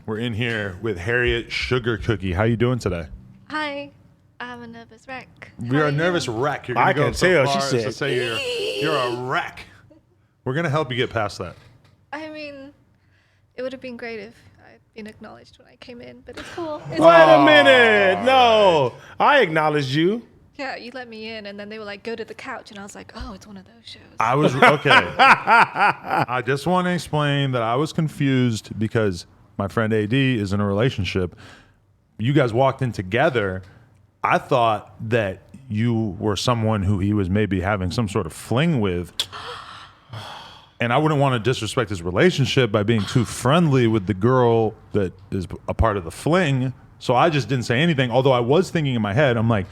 We're in here with Harriet Sugar Cookie. How you doing today? Hi, I'm a nervous wreck. You're a nervous wreck. You're gonna I go can so tell. far She as to said, say you're a wreck. We're gonna help you get past that. I mean, it would have been great if I'd been acknowledged when I came in, but it's cool. It's Wait a minute. No, I acknowledged you. Yeah, you let me in, and then they were like, go to the couch, and I was like, oh, it's one of those shows. I was okay. I just want to explain that I was confused because my friend AD is in a relationship. You guys walked in together. I thought that you were someone who he was maybe having some sort of fling with. And I wouldn't want to disrespect his relationship by being too friendly with the girl that is a part of the fling. So I just didn't say anything. Although I was thinking in my head, I'm like,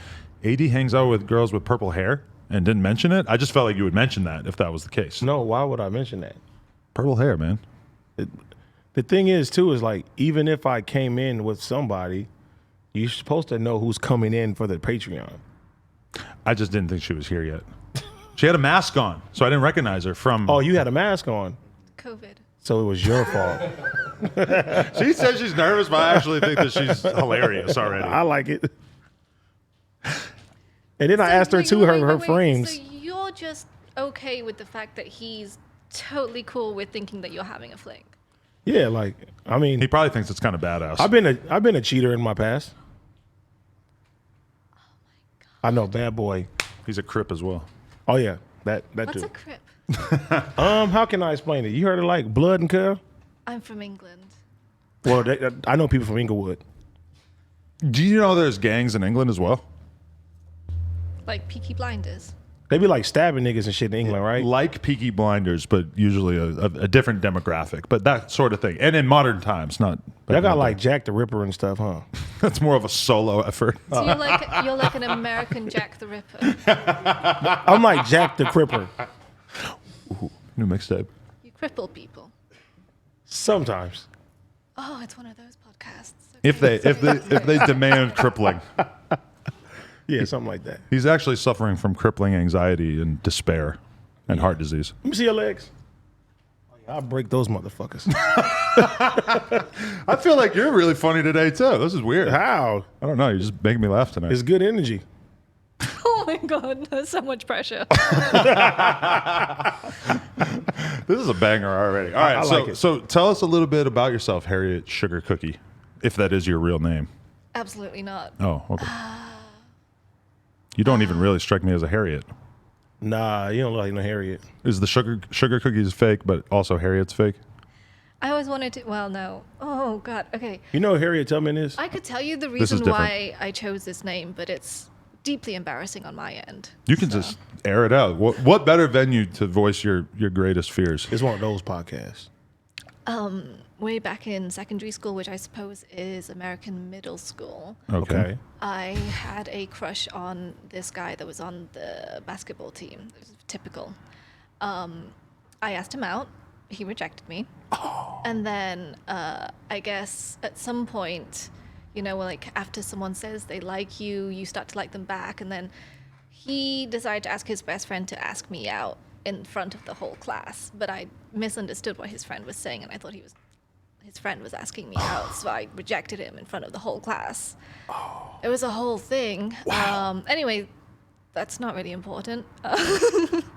AD hangs out with girls with purple hair and didn't mention it. I just felt like you would mention that if that was the case. No, why would I mention that? Purple hair, man. The thing is, too, is like, even if I came in with somebody, you're supposed to know who's coming in for the Patreon. I just didn't think she was here yet. She had a mask on, so I didn't recognize her from... Oh, you had a mask on. COVID. So it was your fault. She says she's nervous, but I actually think that she's hilarious already. I like it. And then I asked her, too, her frames. So you're just okay with the fact that he's totally cool with thinking that you're having a fling? Yeah, like, I mean, He probably thinks it's kind of badass. I've been a cheater in my past. Oh my God. I know, bad boy. He's a crip as well. Oh yeah, that What's too. a crip? How can I explain it? You heard of like blood and curl? I'm from England. Well, I know people from Inglewood. Do you know there's gangs in England as well? Like Peaky Blinders. They be like stabbing niggas and shit in England, right? Like Peaky Blinders, but usually a different demographic. But that sort of thing. And in modern times, not... Y'all got like Jack the Ripper and stuff, huh? That's more of a solo effort. So you're like an American Jack the Ripper. I'm like Jack the Cripper. Ooh, new mixtape. You cripple people. Sometimes. Oh, it's one of those podcasts. If they demand crippling. Yeah, something like that. He's actually suffering from crippling anxiety and despair and heart disease. Let me see your legs. I'll break those motherfuckers. I feel like you're really funny today, too. This is weird. How? I don't know. You're just making me laugh tonight. It's good energy. Oh my God, there's so much pressure. This is a banger already. All right, I like it. So tell us a little bit about yourself, Harriet Sugar Cookie, if that is your real name. Absolutely not. Oh, okay. You don't even really strike me as a Harriet. Nah, you don't look like no Harriet. Is the sugar cookies fake, but also Harriet's fake? I always wanted to. Well, no. Oh God. Okay. You know who Harriet Tubman is? I could tell you the This is reason why I chose this name, but it's deeply embarrassing on my end. You can just air it out. What better venue to voice your greatest fears? It's one of those podcasts. Way back in secondary school, which I suppose is American middle school, Okay. I had a crush on this guy that was on the basketball team. It was typical. I asked him out. He rejected me. Oh. And then I guess at some point, like after someone says they like you, you start to like them back. And then he decided to ask his best friend to ask me out in front of the whole class. But I misunderstood what his friend was saying, and I thought his friend was asking me out, so I rejected him in front of the whole class. Oh. It was a whole thing. Wow. Anyway, that's not really important.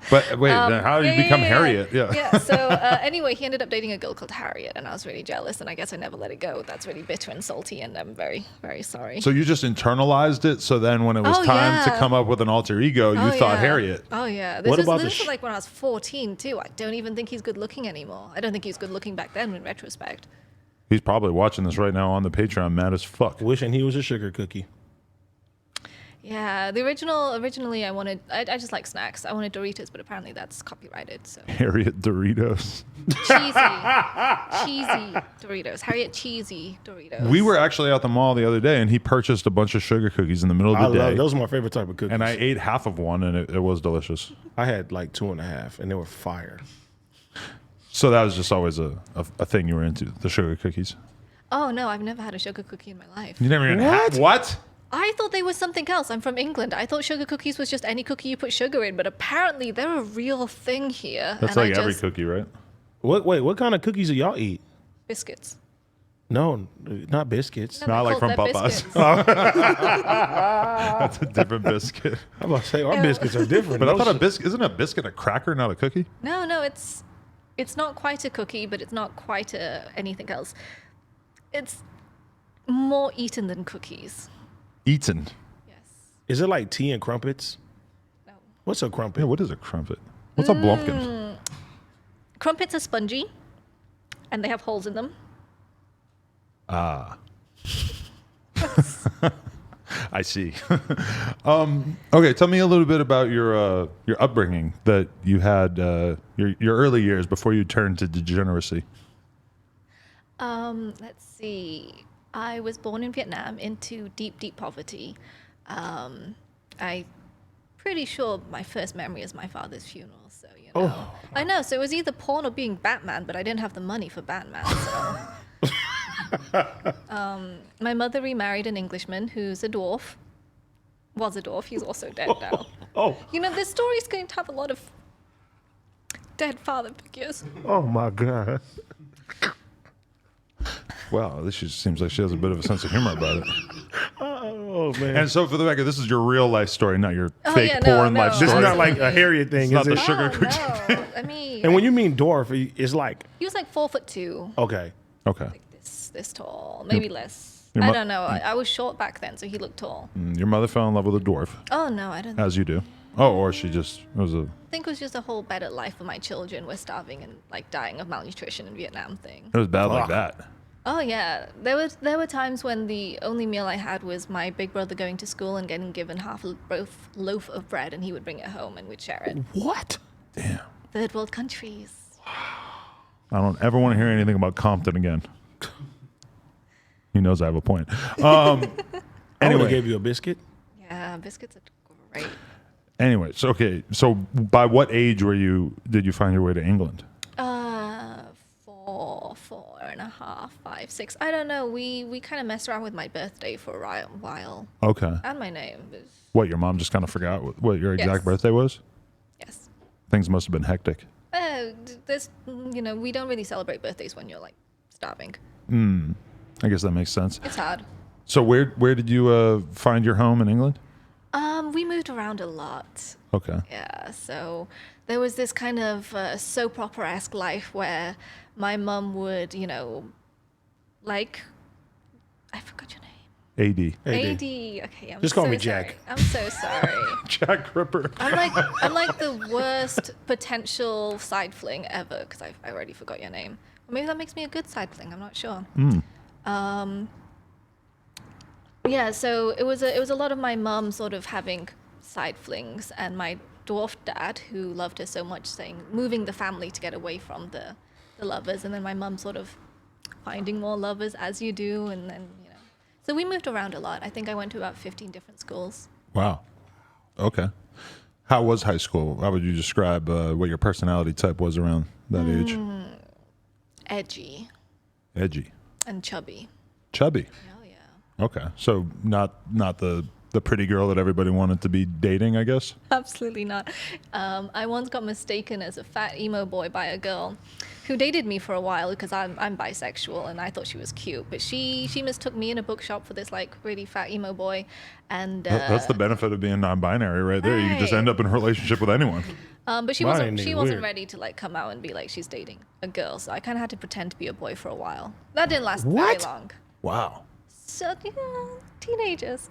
But wait, then how did you become Harriet? Yeah. So anyway, he ended up dating a girl called Harriet, and I was really jealous, and I guess I never let it go. That's really bitter and salty, and I'm very, very sorry. So you just internalized it, so then when it was time to come up with an alter ego, you thought Harriet. Oh, yeah. What This about was like when I was 14, too. I don't even think he's good looking anymore. I don't think he was good looking back then in retrospect. He's probably watching this right now on the Patreon, mad as fuck. Wishing he was a sugar cookie. Yeah, originally I just like snacks. I wanted Doritos, but apparently that's copyrighted. So Harriet Doritos. cheesy Doritos. Harriet cheesy Doritos. We were actually at the mall the other day, and he purchased a bunch of sugar cookies in the middle of the day. Those are my favorite type of cookies. And I ate half of one, and it was delicious. I had like 2.5, and they were fire. So that was just always a thing you were into, the sugar cookies. Oh no, I've never had a sugar cookie in my life. You never even had what? I thought they were something else. I'm from England. I thought sugar cookies was just any cookie you put sugar in, but apparently they're a real thing here. That's like every cookie, right? What kind of cookies do y'all eat? Biscuits. No, not biscuits. No, Not they're like from called- they're Popeyes. biscuits. That's a different biscuit. I'm about to say our Ew. biscuits are different. But I No thought a shit. biscuit isn't a biscuit a cracker, not a cookie? No, it's not quite a cookie, but it's not quite anything else. It's more eaten than cookies. Eaten. Yes. Is it like tea and crumpets? No. What's a crumpet? Yeah, what is a crumpet? What's a blumpkin? Crumpets are spongy, and they have holes in them. Ah. I see. Okay, tell me a little bit about your upbringing that you had your early years before you turned to degeneracy. Let's see. I was born in Vietnam into deep, deep poverty. I'm pretty sure my first memory is my father's funeral. So you know, I know. So it was either porn or being Batman, but I didn't have the money for Batman. So. My mother remarried an Englishman who's a dwarf. Was a dwarf. He's also dead now. Oh, You know, this story's going to have a lot of dead father figures. oh my God. Wow, this just seems like she has a bit of a sense of humor about it. Oh man. And so, for the record, this is your real life story, not your fake yeah, no, porn no. life This story. is not like a Harriet thing, not is the it? sugar Oh, cookie. no. I mean, And when you mean dwarf, it's like he was like 4'2", okay. Okay. like this tall, maybe less. your I mo- don't know. I was short back then, so he looked tall. Your mother fell in love with a dwarf, Oh no, I don't. as you do. Oh, or she just was a. I think it was just a whole better life for my children. We're starving and like dying of malnutrition in Vietnam thing. It was bad like Ugh. that. Oh yeah, there were times when the only meal I had was my big brother going to school and getting given half a loaf of bread, and he would bring it home and we'd share it. What? Damn. Third world countries. I don't ever want to hear anything about Compton again. He knows I have a point. I would Anyway. have gave you a biscuit. Yeah, biscuits are great. Anyway, so okay, so by what age did you find your way to England? 4.5, 5, 6. I don't know. We kind of messed around with my birthday for a while, Okay. and my name was What, your mom just kind of forgot what your exact Yes. birthday was? yes. Things must have been hectic. This, you know, we don't really celebrate birthdays when you're like starving. I guess that makes sense. It's hard. So where did you find your home in England? We moved around a lot. Okay. Yeah, so there was this kind of soap opera-esque life where my mum would, you know, like, I forgot your name. AD. Hey, AD. dude. Okay, I'm Just call so me sorry. Jack. I'm so sorry. Jack Ripper. I'm like the worst potential side fling ever because I already forgot your name. Or maybe that makes me a good side fling. I'm not sure. Yeah, so it was a lot of my mum sort of having side flings and my dwarf dad, who loved her so much, moving the family to get away from the lovers, and then my mum sort of finding more lovers as you do, and then you know. So we moved around a lot. I think I went to about 15 different schools. Wow. Okay. How was high school? How would you describe what your personality type was around that age? Edgy Edgy. and chubby. Chubby. Oh yeah. Okay. So not the pretty girl that everybody wanted to be dating, I guess? Absolutely not. I once got mistaken as a fat emo boy by a girl who dated me for a while because I'm bisexual and I thought she was cute. But she mistook me in a bookshop for this like really fat emo boy, and That's the benefit of being non-binary right there. You can just Right. end up in a relationship with anyone. but she Mine wasn't ain't wasn't weird. ready to like come out and be like she's dating a girl. So I kind of had to pretend to be a boy for a while. That didn't last very What? long. Wow. So you know, teenagers.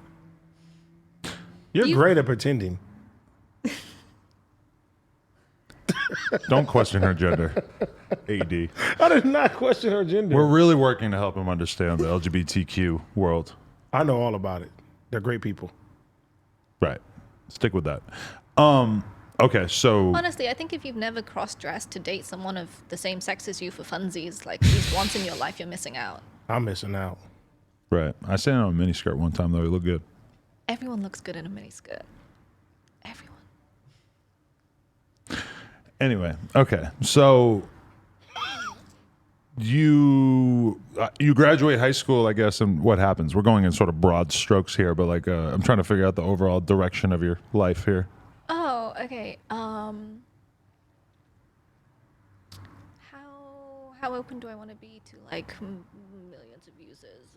You're You- great at pretending. Don't question her gender. AD. I did not question her gender. We're really working to help him understand the LGBTQ world. I know all about it. They're great people. Right. Stick with that. Okay, so Honestly, I think if you've never cross-dressed to date someone of the same sex as you for funsies, like at least once in your life, you're missing out. I'm missing out. right. I sat on a miniskirt one time though. It looked good. Everyone looks good in a miniskirt. Everyone. Anyway, okay. So you graduate high school, I guess, and what happens? We're going in sort of broad strokes here, but like I'm trying to figure out the overall direction of your life here. Oh, okay. How open do I want to be to like millions of excuses.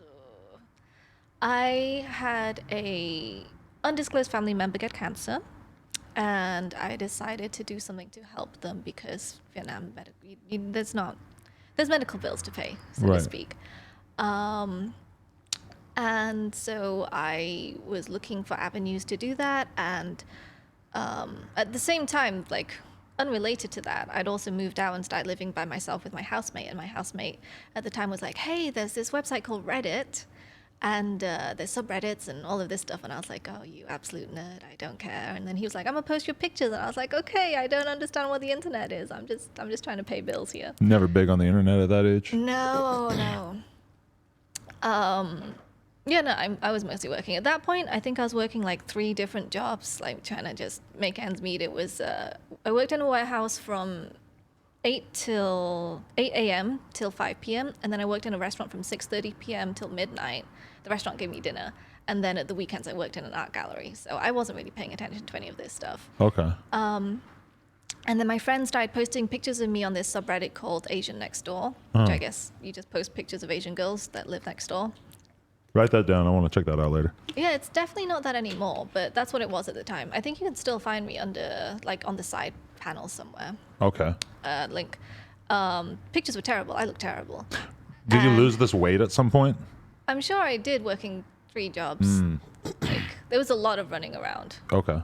I had a undisclosed family member get cancer, and I decided to do something to help them because Vietnam, there's medical bills to pay, so to Right. speak. And so I was looking for avenues to do that, and at the same time, like unrelated to that, I'd also moved out and started living by myself with my housemate. And my housemate at the time was like, "Hey, there's this website called Reddit, and there's subreddits and all of this stuff." And I was like, "Oh, you absolute nerd! I don't care." And then he was like, "I'm gonna post your pictures," and I was like, "Okay, I don't understand what the internet is. I'm just trying to pay bills here." Never big on the internet at that age. No, no. Yeah, no, I was mostly working. At that point, I think I was working like 3 different jobs, like trying to just make ends meet. It was, I worked in a warehouse from 8 a.m. till 5 p.m. And then I worked in a restaurant from 6:30 p.m. till midnight. The restaurant gave me dinner. And then at the weekends, I worked in an art gallery. So I wasn't really paying attention to any of this stuff. Okay. And then my friends started posting pictures of me on this subreddit called Asian Next Door, which I guess you just post pictures of Asian girls that live next door. Write that down. I want to check that out later. Yeah, it's definitely not that anymore, but that's what it was at the time. I think you can still find me under, like, on the side panel somewhere. Okay. Link. Pictures were terrible. I looked terrible. Did you And lose this weight at some point? I'm sure I did, working 3 jobs. Like, there was a lot of running around. Okay.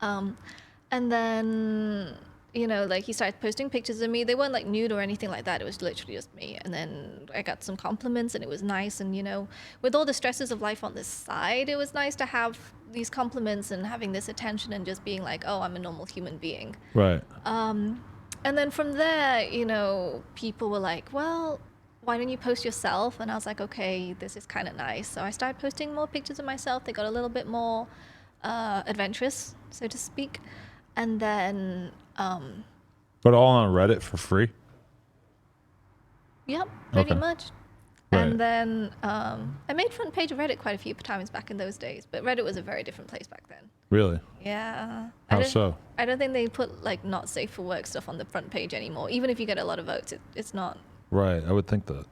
And then, you know, like he started posting pictures of me. They weren't like nude or anything like that. It was literally just me. And then I got some compliments and it was nice. And, you know, with all the stresses of life on this side, it was nice to have these compliments and having this attention and just being like, oh, I'm a normal human being. Right. And then from there, you know, people were like, well, why don't you post yourself? And I was like, okay, this is kind of nice. So I started posting more pictures of myself. They got a little bit more adventurous, so to speak. And then, But all on Reddit for free? yep, pretty Okay. much. Right. And then I made front page of Reddit quite a few times back in those days, but Reddit was a very different place back then. Really? Yeah. How so? I don't think they put like not safe for work stuff on the front page anymore. Even if you get a lot of votes, it's not. Right. I would think that.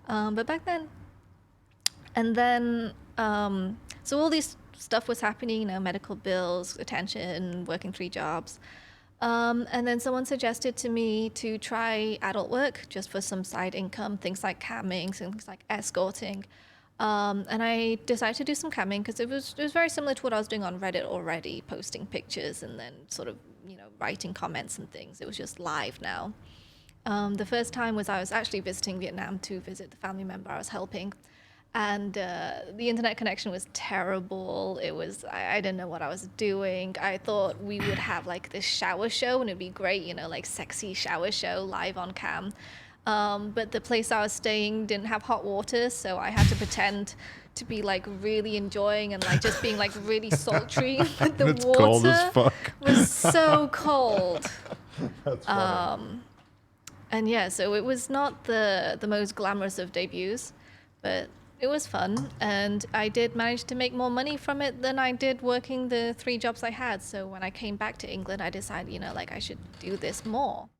But back then, and then, so all this stuff was happening, you know, medical bills, attention, working 3 jobs. And then someone suggested to me to try adult work just for some side income, things like camming, things like escorting. And I decided to do some camming because it was very similar to what I was doing on Reddit already, posting pictures and then sort of, you know, writing comments and things. It was just live now. The first time was I was actually visiting Vietnam to visit the family member I was helping. And the internet connection was terrible. It was, I didn't know what I was doing. I thought we would have like this shower show and it'd be great, you know, like sexy shower show live on cam. But the place I was staying didn't have hot water, so I had to pretend to be like really enjoying and like just being like really sultry. But the It's water cold as fuck. was so cold. That's funny. And yeah, so it was not the most glamorous of debuts, but it was fun. And I did manage to make more money from it than I did working the 3 jobs I had. So when I came back to England, I decided, you know, like I should do this more.